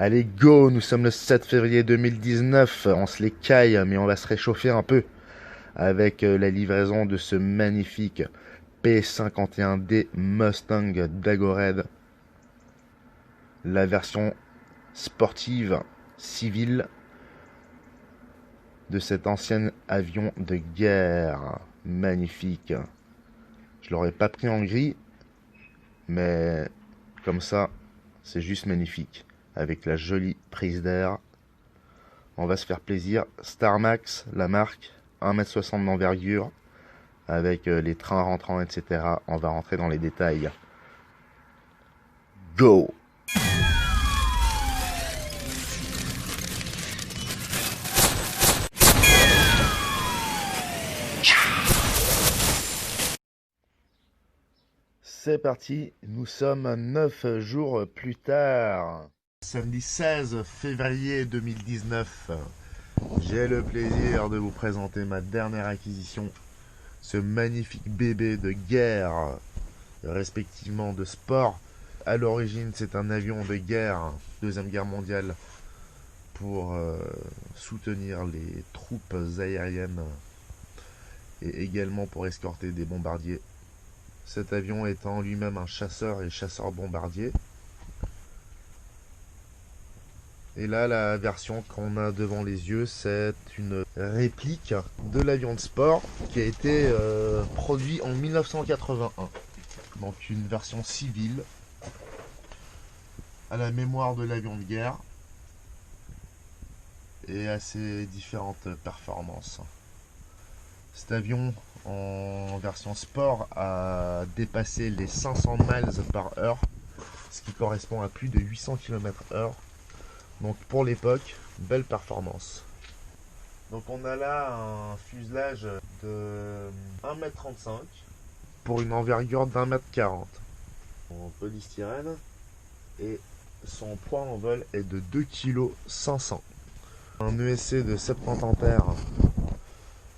Allez, go! Nous sommes le 7 février 2019. On se les caille, mais on va se réchauffer un peu avec la livraison de ce magnifique P51D Mustang Dagored. La version sportive civile de cet ancien avion de guerre. Magnifique. Je l'aurais pas pris en gris, mais comme ça, c'est juste magnifique. Avec la jolie prise d'air. On va se faire plaisir. Starmax, la marque, 1,60 m d'envergure, avec les trains rentrants, etc. On va rentrer dans les détails. Go! C'est parti, nous sommes 9 jours plus tard. Samedi 16 février 2019. J'ai le plaisir de vous présenter ma dernière acquisition. Ce magnifique bébé de guerre, respectivement de sport. À l'origine, c'est un avion de guerre, Deuxième Guerre mondiale, pour soutenir les troupes aériennes et également pour escorter des bombardiers. Cet avion étant lui-même un chasseur et chasseur-bombardier. Et là, la version qu'on a devant les yeux, c'est une réplique de l'avion de sport qui a été produit en 1981. Donc une version civile à la mémoire de l'avion de guerre et à ses différentes performances. Cet avion en version sport a dépassé les 500 miles par heure, ce qui correspond à plus de 800 km/h. Donc pour l'époque, belle performance. Donc on a là un fuselage de 1,35 m pour une envergure d'1,40 m en polystyrène, et son poids en vol est de 2,5 kg. Un ESC de 70 ampères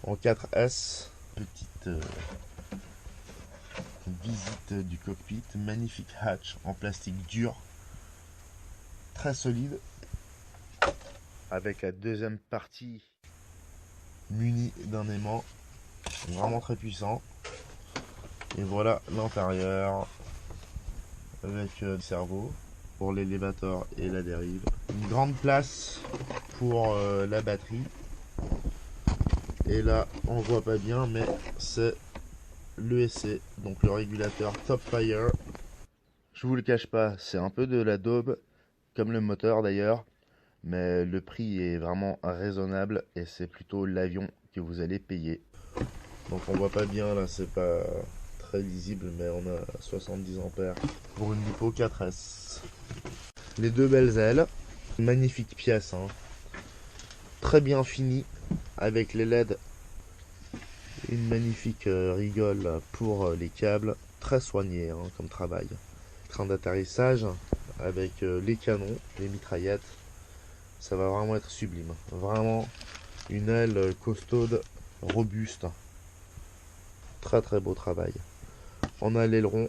en 4S. Petite visite du cockpit. Magnifique hatch en plastique dur, très solide, avec la deuxième partie munie d'un aimant vraiment très puissant. Et voilà l'intérieur avec le cerveau pour l'élévateur et la dérive. Une grande place pour la batterie. Et là, on voit pas bien, mais c'est l'ESC, donc le régulateur Top Fire. Je vous le cache pas, c'est un peu de la daube, comme le moteur d'ailleurs, mais le prix est vraiment raisonnable et c'est plutôt l'avion que vous allez payer. Donc on voit pas bien là, c'est pas très lisible, mais on a 70 ampères pour une Lipo 4S. Les deux belles ailes, magnifique pièce, hein. Très bien fini avec les LED. Une magnifique rigole pour les câbles, très soigné hein, comme travail. Train d'atterrissage avec les canons, les mitraillettes, ça va vraiment être sublime. Vraiment une aile costaude, robuste. Très très beau travail. On a l'aileron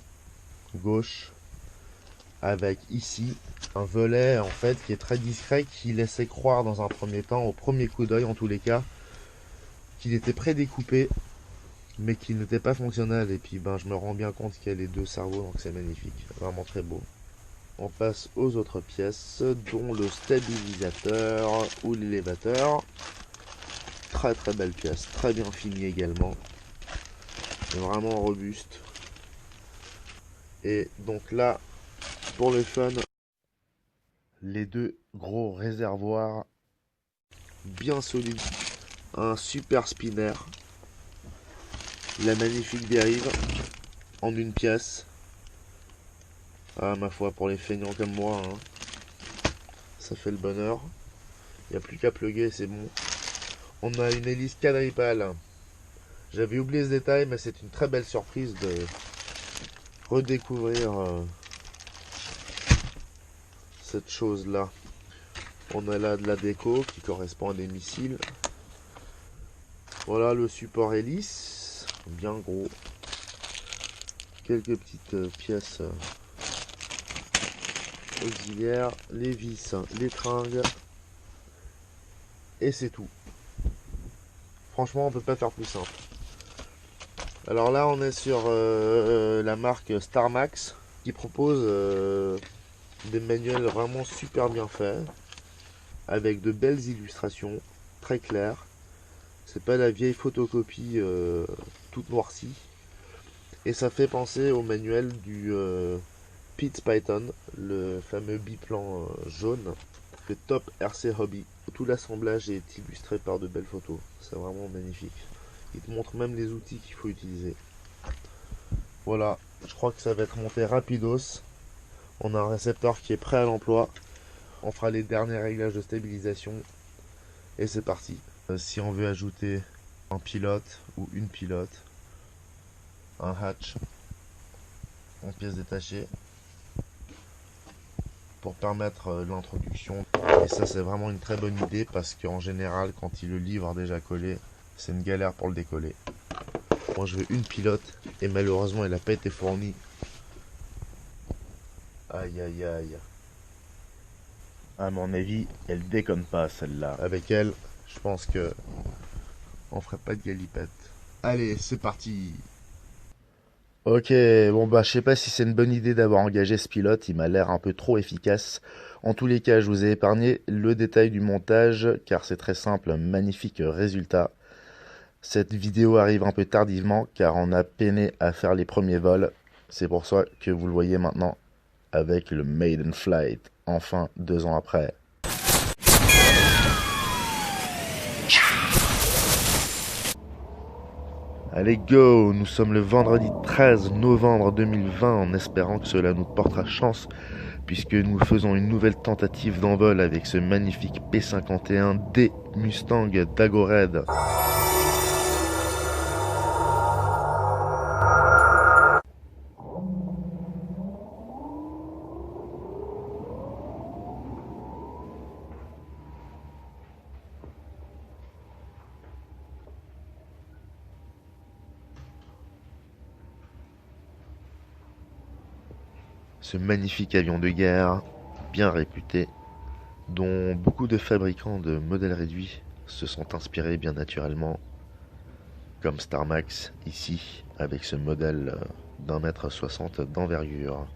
gauche avec ici un volet en fait qui est très discret, qui laissait croire dans un premier temps, au premier coup d'œil en tous les cas, qu'il était prédécoupé mais qui n'était pas fonctionnel. Et puis ben je me rends bien compte qu'il y a les deux cerveaux, donc c'est magnifique, vraiment très beau. On passe aux autres pièces, dont le stabilisateur ou l'élévateur. Très très belle pièce, très bien finie également, vraiment robuste. Et donc là, pour le fun, les deux gros réservoirs bien solides, un super spinner, la magnifique dérive en une pièce. Ah ma foi, pour les feignants comme moi, hein, ça fait le bonheur. Il n'y a plus qu'à plugger, c'est bon. On a une hélice quadripale. J'avais oublié ce détail, mais c'est une très belle surprise de redécouvrir cette chose là. On a là de la déco qui correspond à des missiles. Voilà le support hélice, bien gros. Quelques petites pièces auxiliaires, les vis, les tringles, et c'est tout. Franchement, on peut pas faire plus simple. Alors là, on est sur la marque Starmax qui propose des manuels vraiment super bien faits, avec de belles illustrations, très claires. C'est pas la vieille photocopie toute noircie. Et ça fait penser au manuel du Pete Python, le fameux biplan jaune, le Top RC Hobby. Tout l'assemblage est illustré par de belles photos. C'est vraiment magnifique. Il te montre même les outils qu'il faut utiliser. Voilà, je crois que ça va être monté rapidos. On a un récepteur qui est prêt à l'emploi. On fera les derniers réglages de stabilisation. Et c'est parti. Si on veut ajouter un pilote ou une pilote, un hatch en pièces détachées pour permettre l'introduction. Et ça, c'est vraiment une très bonne idée parce qu'en général, quand il le livre déjà collé, c'est une galère pour le décoller. Moi, je veux une pilote et malheureusement, elle n'a pas été fournie. Aïe, aïe, aïe. À mon avis, elle déconne pas celle-là. Avec elle, je pense que on ferait pas de galipette. Allez, c'est parti. Ok, bon bah je sais pas si c'est une bonne idée d'avoir engagé ce pilote, il m'a l'air un peu trop efficace. En tous les cas, je vous ai épargné le détail du montage car c'est très simple, magnifique résultat. Cette vidéo arrive un peu tardivement car on a peiné à faire les premiers vols. C'est pour ça que vous le voyez maintenant avec le Maiden Flight, enfin 2 ans après. Allez go, nous sommes le vendredi 13 novembre 2020 en espérant que cela nous portera chance puisque nous faisons une nouvelle tentative d'envol avec ce magnifique P51D Mustang Dagored. Ce magnifique avion de guerre, bien réputé, dont beaucoup de fabricants de modèles réduits se sont inspirés bien naturellement, comme Starmax ici, avec ce modèle d'1,60 m d'envergure.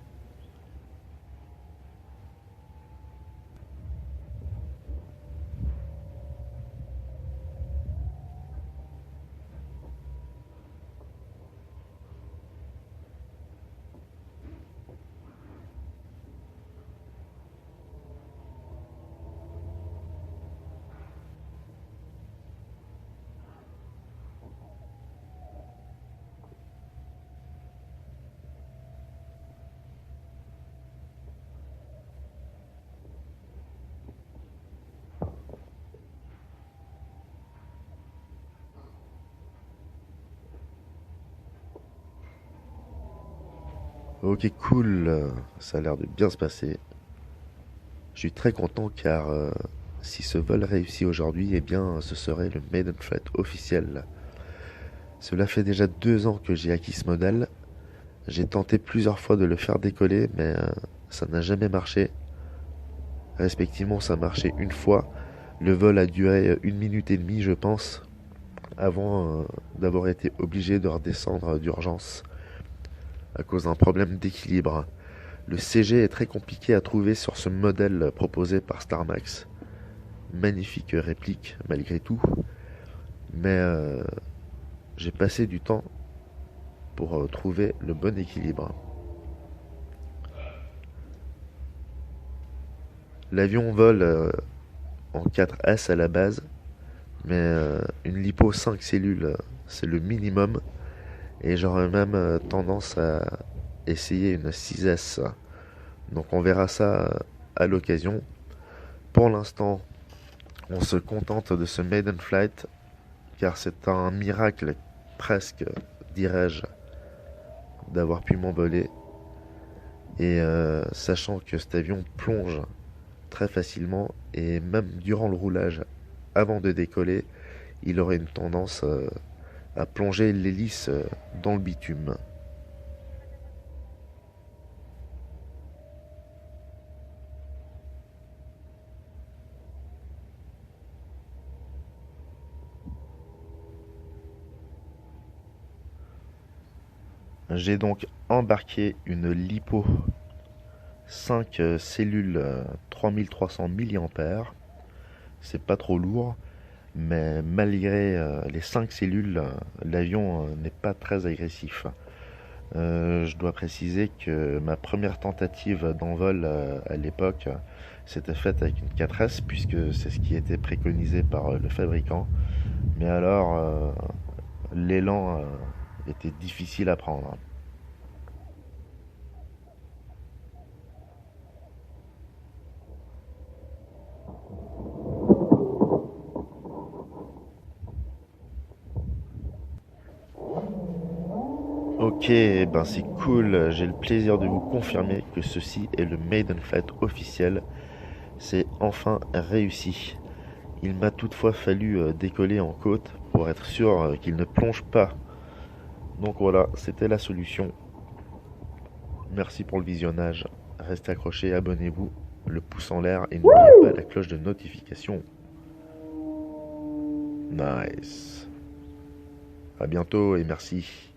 Ok, cool, ça a l'air de bien se passer. Je suis très content car si ce vol réussit aujourd'hui, eh bien ce serait le Maiden Flight officiel. Cela fait déjà 2 ans que j'ai acquis ce modèle. J'ai tenté plusieurs fois de le faire décoller, mais ça n'a jamais marché. Respectivement, ça a marché une fois. Le vol a duré 1 minute et demie, je pense, avant d'avoir été obligé de redescendre d'urgence à cause d'un problème d'équilibre. Le CG est très compliqué à trouver sur ce modèle proposé par Starmax. Magnifique réplique malgré tout, mais j'ai passé du temps pour trouver le bon équilibre. L'avion vole en 4S à la base, mais une lipo 5 cellules, c'est le minimum, et j'aurais même tendance à essayer une 6S. Donc on verra ça à l'occasion. Pour l'instant, on se contente de ce Maiden Flight, car c'est un miracle presque, dirais-je, d'avoir pu m'envoler. Et sachant que cet avion plonge très facilement, et même durant le roulage, avant de décoller, il aurait une tendance à plonger l'hélice dans le bitume. J'ai donc embarqué une lipo 5 cellules 3300 mAh. C'est pas trop lourd, mais malgré les 5 cellules, l'avion n'est pas très agressif. Je dois préciser que ma première tentative d'envol à l'époque s'était faite avec une 4S, puisque c'est ce qui était préconisé par le fabricant. Mais alors, l'élan était difficile à prendre. Ok, ben c'est cool, j'ai le plaisir de vous confirmer que ceci est le Maiden Flight officiel. C'est enfin réussi. Il m'a toutefois fallu décoller en côte pour être sûr qu'il ne plonge pas. Donc voilà, c'était la solution. Merci pour le visionnage. Restez accrochés, abonnez-vous, le pouce en l'air et n'oubliez pas la cloche de notification. Nice. À bientôt et merci.